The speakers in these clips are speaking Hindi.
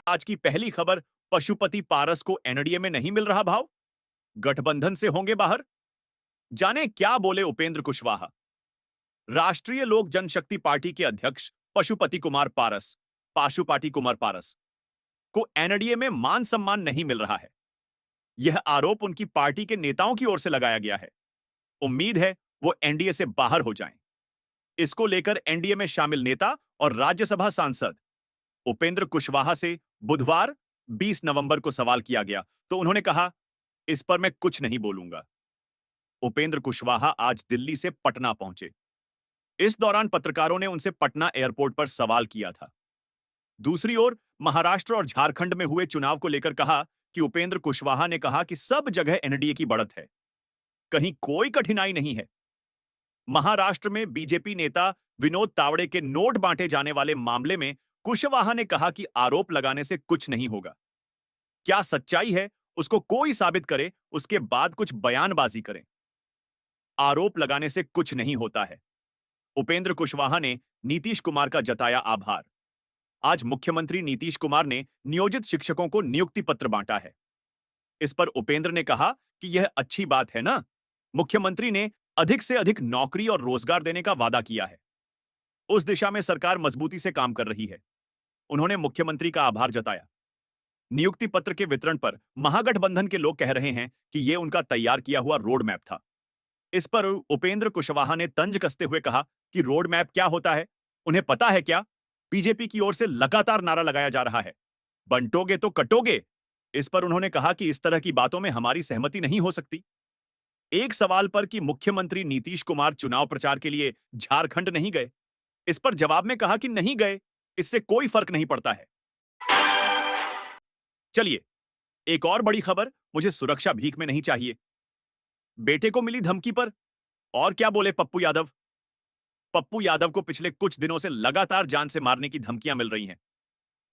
आज की पहली खबर, पशुपति पारस को एनडीए में नहीं मिल रहा भाव, गठबंधन से होंगे बाहर। जाने क्या बोले उपेंद्र कुशवाहा। राष्ट्रीय लोक जनशक्ति पार्टी के अध्यक्ष पशुपति कुमार पारस, पाशुपाटी कुमार पारस को एनडीए में मान सम्मान नहीं मिल रहा है। यह आरोप उनकी पार्टी के नेताओं की ओर से लगाया गया है। उम्मीद है वो एनडीए से बाहर हो जाएं। इसको लेकर एनडीए में शामिल नेता और राज्यसभा सांसद उपेंद्र कुशवाहा से बुधवार 20 नवंबर को सवाल किया गया तो उन्होंने कहा, इस पर मैं कुछ नहीं बोलूंगा। उपेंद्र कुशवाहा आज दिल्ली से पटना पहुंचे। इस दौरान पत्रकारों ने उनसे पटना एयरपोर्ट पर सवाल किया था। दूसरी ओर महाराष्ट्र और झारखंड में हुए चुनाव को लेकर कहा कि उपेंद्र कुशवाहा ने कहा कि सब जगह एनडीए की बढ़त है, कहीं कोई कठिनाई नहीं है। महाराष्ट्र में बीजेपी नेता विनोद तावड़े के नोट बांटे जाने वाले मामले में कुशवाहा ने कहा कि आरोप लगाने से कुछ नहीं होगा। क्या सच्चाई है उसको कोई साबित करे, उसके बाद कुछ बयानबाजी करें। आरोप लगाने से कुछ नहीं होता है। उपेंद्र कुशवाहा ने नीतीश कुमार का जताया आभार। आज मुख्यमंत्री नीतीश कुमार ने नियोजित शिक्षकों को नियुक्ति पत्र बांटा है। इस पर उपेंद्र ने कहा कि यह अच्छी बात है ना। मुख्यमंत्री ने अधिक से अधिक नौकरी और रोजगार देने का वादा किया है। उस दिशा में सरकार मजबूती से काम कर रही है। उन्होंने मुख्यमंत्री का आभार जताया। नियुक्ति पत्र के वितरण पर महागठबंधन के लोग कह रहे हैं कि यह उनका तैयार किया हुआ रोड मैप था। इस पर उपेंद्र कुशवाहा ने तंज कसते हुए कहा कि रोड मैप क्या होता है, उन्हें पता है क्या? बीजेपी की ओर से लगातार नारा लगाया जा रहा है, बंटोगे तो कटोगे। इस पर उन्होंने कहा कि इस तरह की बातों में हमारी सहमति नहीं हो सकती। एक सवाल पर कि मुख्यमंत्री नीतीश कुमार चुनाव प्रचार के लिए झारखंड नहीं गए, इस पर जवाब में कहा कि नहीं गए, इससे कोई फर्क नहीं पड़ता है। चलिए, एक और बड़ी खबर, मुझे सुरक्षा भीख में नहीं चाहिए। बेटे को मिली धमकी पर और क्या बोले पप्पू यादव। पप्पू यादव को पिछले कुछ दिनों से लगातार जान से मारने की धमकियां मिल रही हैं।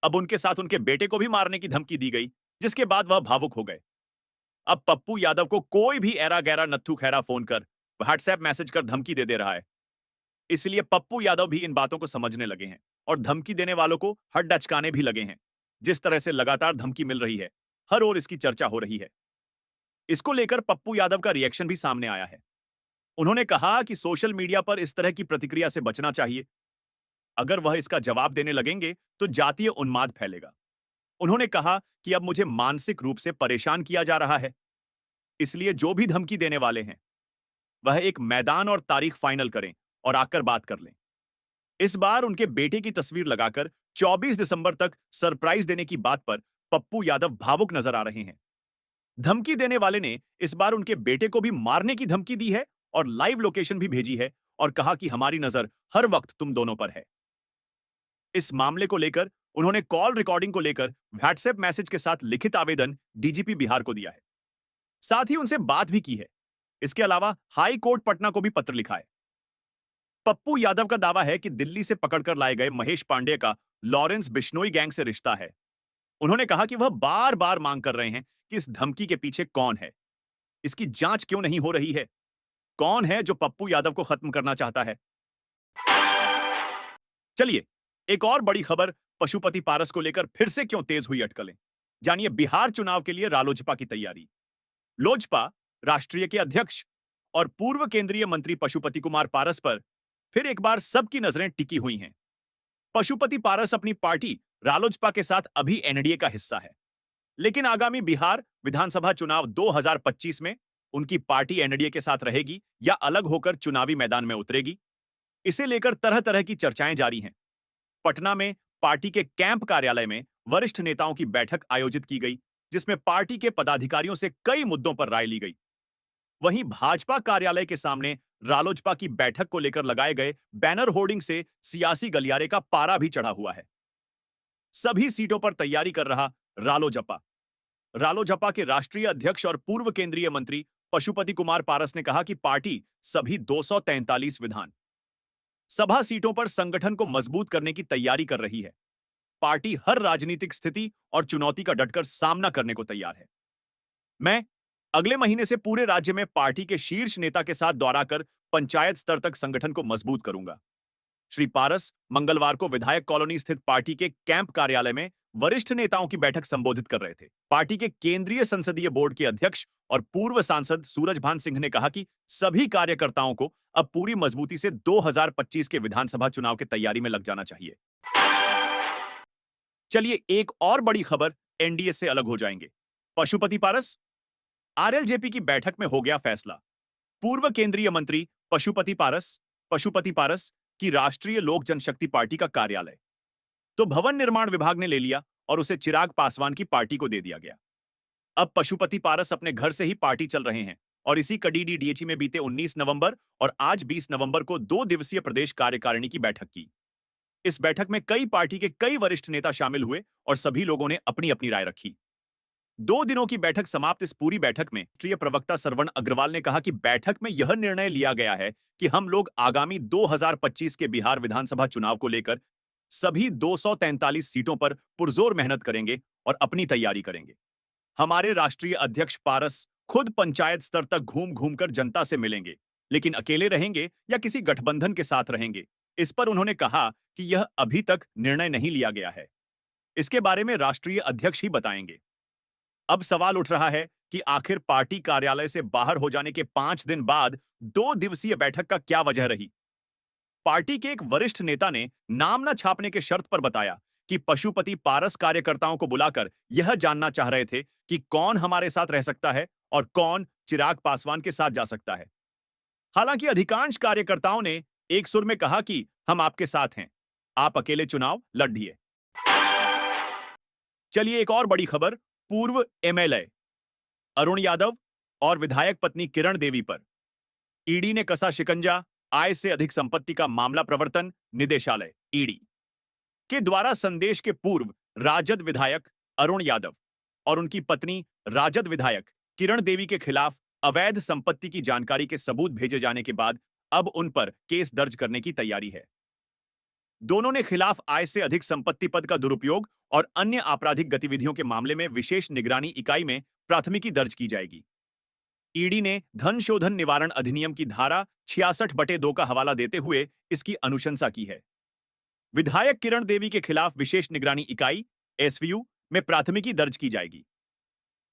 अब उनके साथ उनके बेटे को भी मारने की धमकी दी गई, जिसके बाद वह भावुक हो गए। अब पप्पू यादव को कोई भी ऐरा गैरा नत्थू खैरा फोन कर, व्हाट्सएप मैसेज कर धमकी दे रहा है। इसलिए पप्पू यादव भी इन बातों को समझने लगे हैं और धमकी देने वालों को हड अचकाने भी लगे हैं। जिस तरह से लगातार धमकी मिल रही है, हर ओर इसकी चर्चा हो रही है। इसको लेकर पप्पू यादव का रिएक्शन भी सामने आया है। उन्होंने कहा कि सोशल मीडिया पर इस तरह की प्रतिक्रिया से बचना चाहिए। अगर वह इसका जवाब देने लगेंगे तो जातीय उन्माद फैलेगा। उन्होंने कहा कि अब मुझे मानसिक रूप से परेशान किया जा रहा है, इसलिए जो भी धमकी देने वाले हैं वह एक मैदान और तारीख फाइनल करें और आकर बात कर लें। इस बार उनके बेटे की तस्वीर लगाकर 24 दिसंबर तक सरप्राइज देने की बात पर पप्पू यादव भावुक नजर आ रहे हैं। धमकी देने वाले ने इस बार उनके बेटे को भी मारने की धमकी दी है और लाइव लोकेशन भी भेजी है और कहा कि हमारी नजर हर वक्त तुम दोनों पर है। इस मामले को लेकर उन्होंने कॉल रिकॉर्डिंग को लेकर व्हाट्सएप मैसेज के साथ लिखित आवेदन डीजीपी बिहार को दिया है। साथ ही उनसे बात भी की है। इसके अलावा हाई कोर्ट पटना को भी पत्र लिखा है। पप्पू यादव का दावा है कि दिल्ली से पकड़कर लाए गए महेश पांडे का लॉरेंस बिश्नोई गैंग से रिश्ता है। उन्होंने कहा कि वह बार बार मांग कर रहे हैं कि इस धमकी के पीछे कौन है, इसकी जांच क्यों नहीं हो रही है, कौन है जो पप्पू यादव को खत्म करना चाहता है। चलिए, एक और बड़ी खबर, पशुपति पारस को लेकर फिर से क्यों तेज हुई अटकलें। जानिए बिहार चुनाव के लिए रालोजपा की तैयारी। लोजपा राष्ट्रीय के अध्यक्ष और पूर्व केंद्रीय मंत्री पशुपति कुमार पारस पर फिर एक बार सबकी नजरें टिकी हुई हैं। पशुपति पारस अपनी पार्टी रालोजपा के साथ अभी एनडीए का हिस्सा है, लेकिन आगामी बिहार विधानसभा चुनाव 2025 में उनकी पार्टी एनडीए के साथ रहेगी या अलग होकर चुनावी मैदान में उतरेगी, इसे लेकर तरह तरह की चर्चाएं जारी हैं। पटना में पार्टी के कैंप कार्यालय में वरिष्ठ नेताओं की बैठक आयोजित की गई, जिसमें पार्टी के पदाधिकारियों से कई मुद्दों पर राय ली गई। वहीं भाजपा कार्यालय के सामने रालोजपा की बैठक को लेकर लगाए गए बैनर होर्डिंग से सियासी गलियारे का पारा भी चढ़ा हुआ है। सभी सीटों पर तैयारी कर रहा रालोजपा। रालोजपा के राष्ट्रीय अध्यक्ष और पूर्व केंद्रीय मंत्री पशुपति कुमार पारस ने कहा कि पार्टी सभी 243 विधान सभा सीटों पर संगठन को मजबूत करने की तैयारी कर रही है। पार्टी हर राजनीतिक स्थिति और चुनौती का डटकर सामना करने को तैयार है। मैं अगले महीने से पूरे राज्य में पार्टी के शीर्ष नेता के साथ दौरा कर पंचायत स्तर तक संगठन को मजबूत करूंगा। श्री पारस मंगलवार को विधायक कॉलोनी स्थित पार्टी के कैंप कार्यालय में वरिष्ठ नेताओं की बैठक संबोधित कर रहे थे। पार्टी के केंद्रीय संसदीय बोर्ड के अध्यक्ष और पूर्व सांसद सूरजभान सिंह ने कहा कि सभी कार्यकर्ताओं को अब पूरी मजबूती से 2025 के विधानसभा चुनाव की तैयारी में लग जाना चाहिए। चलिए एक और बड़ी खबर, एनडीए से अलग हो जाएंगे। पशुपति पारस, आरएलजेपी की बैठक में हो गया फैसला। पूर्व केंद्रीय मंत्री पशुपति पारस की राष्ट्रीय लोक जनशक्ति पार्टी का कार्यालय तो भवन निर्माण विभाग ने ले लिया और उसे चिराग पासवान की पार्टी को दे दिया गया। अब पशुपति पारस अपने घर से ही पार्टी चल रहे हैं और इसी कड़ीडीडीएची में बीते 19 नवंबर और आज 20 नवंबर को 2 दिवसीय प्रदेश कार्यकारिणी की बैठक की। इस बैठक में कई पार्टी के कई वरिष्ठ नेता शामिल हुए और सभी लोगों ने अपनी अपनी राय रखी। 2 दिनों की बैठक समाप्त इस पूरी बैठक में राष्ट्रीय प्रवक्ता सरवण अग्रवाल ने कहा कि बैठक में यह निर्णय लिया गया है कि हम लोग आगामी 2025 के बिहार विधानसभा चुनाव को लेकर सभी 243 सीटों पर पुरजोर मेहनत करेंगे और अपनी तैयारी करेंगे। हमारे राष्ट्रीय अध्यक्ष पारस खुद पंचायत स्तर तक घूम घूम कर जनता से मिलेंगे, लेकिन अकेले रहेंगे या किसी गठबंधन के साथ रहेंगे, इस पर उन्होंने कहा कि यह अभी तक निर्णय नहीं लिया गया है। इसके बारे में राष्ट्रीय अध्यक्ष ही बताएंगे। अब सवाल उठ रहा है कि आखिर पार्टी कार्यालय से बाहर हो जाने के 5 दिन बाद 2 दिवसीय बैठक का क्या वजह रही। पार्टी के एक वरिष्ठ नेता ने नाम न छापने के शर्त पर बताया कि पशुपति पारस कार्यकर्ताओं को बुलाकर यह जानना चाह रहे थे कि कौन हमारे साथ रह सकता है और कौन चिराग पासवान के साथ जा सकता है। हालांकि अधिकांश कार्यकर्ताओं ने एक सुर में कहा कि हम आपके साथ हैं, आप अकेले चुनाव लड़िए। चलिए एक और बड़ी खबर, पूर्व एमएलए अरुण यादव और विधायक पत्नी किरण देवी पर ईडी ने कसा शिकंजा। आय से अधिक संपत्ति का मामला प्रवर्तन निदेशालय ईडी के द्वारा संदेश के पूर्व राजद विधायक अरुण यादव और उनकी पत्नी राजद विधायक किरण देवी के खिलाफ अवैध संपत्ति की जानकारी के सबूत भेजे जाने के बाद अब उन पर केस दर्ज करने की तैयारी है। दोनों ने खिलाफ आय से अधिक संपत्ति पद का दुरुपयोग और अन्य आपराधिक गतिविधियों के मामले में विशेष निगरानी इकाई में प्राथमिकी दर्ज की जाएगी। ईडी ने धन शोधन निवारण अधिनियम की धारा 66/2 का हवाला देते हुए इसकी अनुशंसा की है। विधायक किरण देवी के खिलाफ विशेष निगरानी इकाई एसवीयू में प्राथमिकी दर्ज की जाएगी।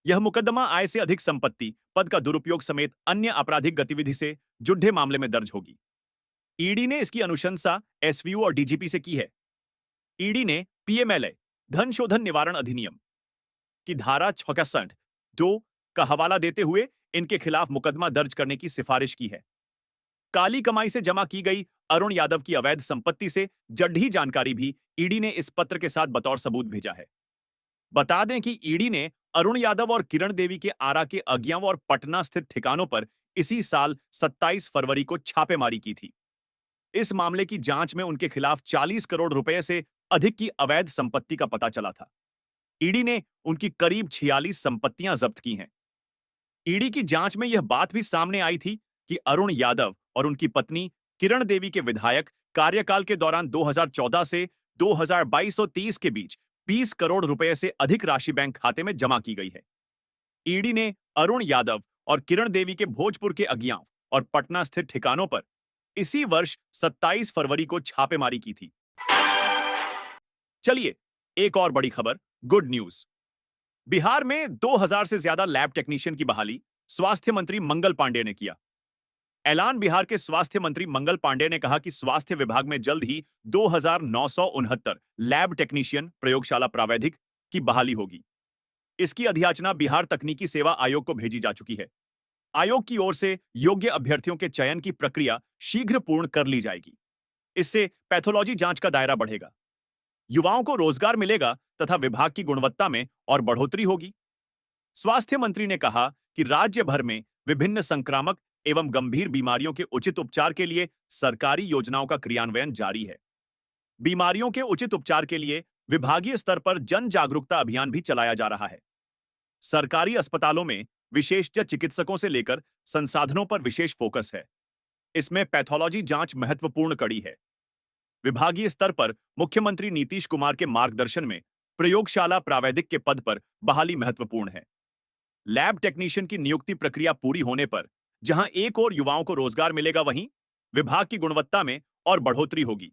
यह मुकदमा आय से अधिक संपत्ति पद का दुरुपयोग समेत अन्य आपराधिक गतिविधि से जुड़े मामले में दर्ज होगी। ईडी ने इसकी अनुशंसा एसवीयू और डीजीपी से की है। ईडी ने पीएमएलए धन शोधन निवारण अधिनियम की धारा 66(2) का हवाला देते हुए इनके खिलाफ मुकदमा दर्ज करने की सिफारिश की है। काली कमाई से जमा की गई अरुण यादव की अवैध संपत्ति से जड़ी जानकारी भी ईडी ने इस पत्र के साथ बतौर सबूत भेजा है। बता दें कि ईडी ने अरुण यादव और किरण देवी के आरा के अज्ञाव और पटना स्थित ठिकानों पर इसी साल 27 फरवरी को छापेमारी की थी। इस मामले की जांच में उनके खिलाफ 40 करोड़ रुपए से अधिक की अवैध संपत्ति का पता चला था। ईडी ने उनकी करीब 46 संपत्तियां जब्त की हैं। ईडी की जांच में यह बात भी सामने आई थी कि अरुण यादव और उनकी पत्नी किरण देवी के विधायक कार्यकाल के दौरान 2014 से 2022-30 के बीच 20 करोड़ रुपए से अधिक राशि बैंक खाते में जमा की गई है। ईडी ने अरुण यादव और किरण देवी के भोजपुर के अज्ञाव और पटना स्थित ठिकानों पर इसी वर्ष 27 फरवरी को छापेमारी की थी। चलिए एक और बड़ी खबर, गुड न्यूज। बिहार में 2000 से ज्यादा लैब टेक्नीशियन की बहाली स्वास्थ्य मंत्री मंगल पांडेय ने किया। ऐलान बिहार के स्वास्थ्य मंत्री मंगल पांडेय ने कहा कि स्वास्थ्य विभाग में जल्द ही 2969 लैब टेक्नीशियन प्रयोगशाला प्रावैधिक की बहाली होगी। इसकी अधियाचना बिहार तकनीकी सेवा आयोग को भेजी जा चुकी है। आयोग की ओर से योग्य अभ्यर्थियों के चयन की प्रक्रिया शीघ्र पूर्ण कर ली जाएगी। इससे पैथोलॉजी जांच का दायरा बढ़ेगा, युवाओं को रोजगार मिलेगा तथा विभाग की गुणवत्ता में और बढ़ोतरी होगी। स्वास्थ्य मंत्री ने कहा कि राज्य भर में विभिन्न संक्रामक एवं गंभीर बीमारियों के उचित उपचार के लिए सरकारी योजनाओं का क्रियान्वयन जारी है। बीमारियों के उचित उपचार के लिए विभागीय स्तर पर जन जागरूकता अभियान भी चलाया जा रहा है। सरकारी अस्पतालों में विशेषज्ञ चिकित्सकों से लेकर संसाधनों पर विशेष फोकस है। इसमें पैथोलॉजी जांच महत्वपूर्ण कड़ी है। विभागीय स्तर पर मुख्यमंत्री नीतीश कुमार के मार्गदर्शन में प्रयोगशाला प्रावैधिक के पद पर बहाली महत्वपूर्ण है। लैब टेक्नीशियन की नियुक्ति प्रक्रिया पूरी होने पर जहां एक और युवाओं को रोजगार मिलेगा, वहीं विभाग की गुणवत्ता में और बढ़ोतरी होगी।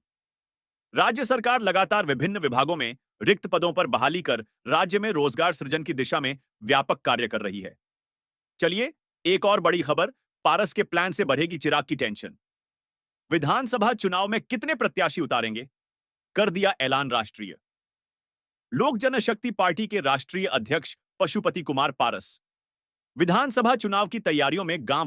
राज्य सरकार लगातार विभिन्न विभागों में रिक्त पदों पर बहाली कर राज्य में रोजगार सृजन की दिशा में व्यापक कार्य कर रही है। चलिए, एक और बड़ी खबर, पारस के प्लान से बढ़ेगी चिराग की टेंशन। विधानसभा चुनाव में कितने प्रत्याशी उतारेंगे, कर दिया ऐलान राष्ट्रीय। लोक जनशक्ति पार्टी के राष्ट्रीय अध्यक्ष पशुपति कुमार पारस विधानसभा चुनाव की तैयारियों में गांव